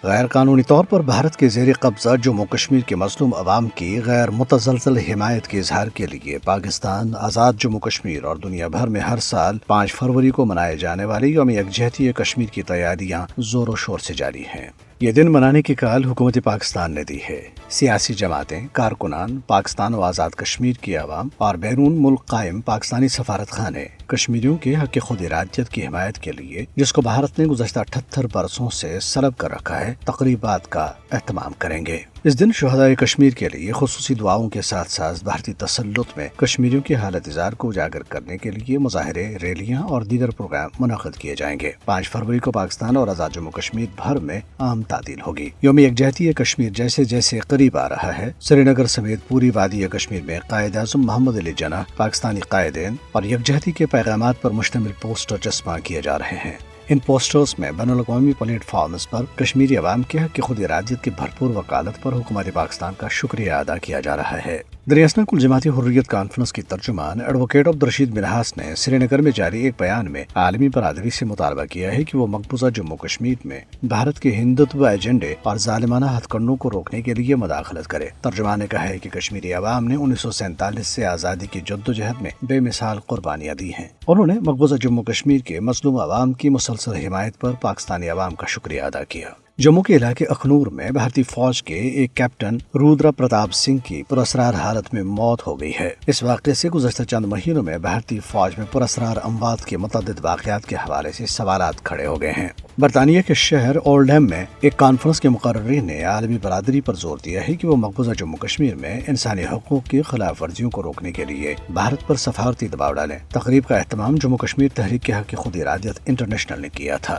غیر قانونی طور پر بھارت کے زیر قبضہ جموں کشمیر کے مظلوم عوام کی غیر متزلزل حمایت کے اظہار کے لیے پاکستان آزاد جموں کشمیر اور دنیا بھر میں ہر سال 5 فروری کو منائے جانے والی یوم یکجہتی کشمیر کی تیاریاں زور و شور سے جاری ہیں۔ یہ دن منانے کی کال حکومت پاکستان نے دی ہے۔ سیاسی جماعتیں، کارکنان، پاکستان و آزاد کشمیر کی عوام اور بیرون ملک قائم پاکستانی سفارت خانے کشمیریوں کے حق خود ارادیت کی حمایت کے لیے، جس کو بھارت نے گزشتہ 78 برسوں سے سلب کر رکھا ہے، تقریبات کا اہتمام کریں گے۔ اس دن شہدائے کشمیر کے لیے خصوصی دعاؤں کے ساتھ ساتھ بھارتی تسلط میں کشمیریوں کی حالت ازار کو اجاگر کرنے کے لیے مظاہرے، ریلیاں اور دیگر پروگرام منعقد کیے جائیں گے۔ 5 فروری کو پاکستان اور آزاد جموں کشمیر بھر میں عام تعطیل ہوگی۔ یوم یکجہتی کشمیر جیسے جیسے قریب آ رہا ہے، سری نگر سمیت پوری وادی کشمیر میں قائد اعظم محمد علی جناح، پاکستانی قائدین اور یکجہتی کے پیغامات پر مشتمل پوسٹر چسپاں کیے جا رہے ہیں۔ ان پوسٹرز میں بین الاقوامی پلیٹ فارمز پر کشمیری عوام کے حق خود ارادیت کی بھرپور وکالت پر حکومت پاکستان کا شکریہ ادا کیا جا رہا ہے۔ دریاسنا کل جماعتی حریت کانفرنس کی ترجمان ایڈوکیٹ عبدالرشید منہاس نے سری نگر میں جاری ایک بیان میں عالمی برادری سے مطالبہ کیا ہے کہ وہ مقبوضہ جموں کشمیر میں بھارت کے ہندوتو ایجنڈے اور ظالمانہ ہتھ کنڈوں کو روکنے کے لیے مداخلت کرے۔ ترجمان نے کہا ہے کہ کشمیری عوام نے 1947 سے آزادی کی جدوجہد میں بے مثال قربانیاں دی ہیں۔ انہوں نے مقبوضہ جموں کشمیر کے مظلوم عوام کی مسلسل حمایت پر پاکستانی عوام کا شکریہ ادا کیا۔ جموں کے علاقے اخنور میں بھارتی فوج کے ایک کیپٹن رودرا پرتاپ سنگھ کی پراسرار حالت میں موت ہو گئی ہے۔ اس واقعے سے گزشتہ چند مہینوں میں بھارتی فوج میں پراسرار اموات کے متعدد واقعات کے حوالے سے سوالات کھڑے ہو گئے ہیں۔ برطانیہ کے شہر اولڈہم میں ایک کانفرنس کے مقررین نے عالمی برادری پر زور دیا ہے کہ وہ مقبوضہ جموں کشمیر میں انسانی حقوق کی خلاف ورزیوں کو روکنے کے لیے بھارت پر سفارتی دباؤ ڈالیں۔ تقریب کا اہتمام جموں کشمیر تحریک کے حق خود ارادیت انٹرنیشنل نے کیا تھا۔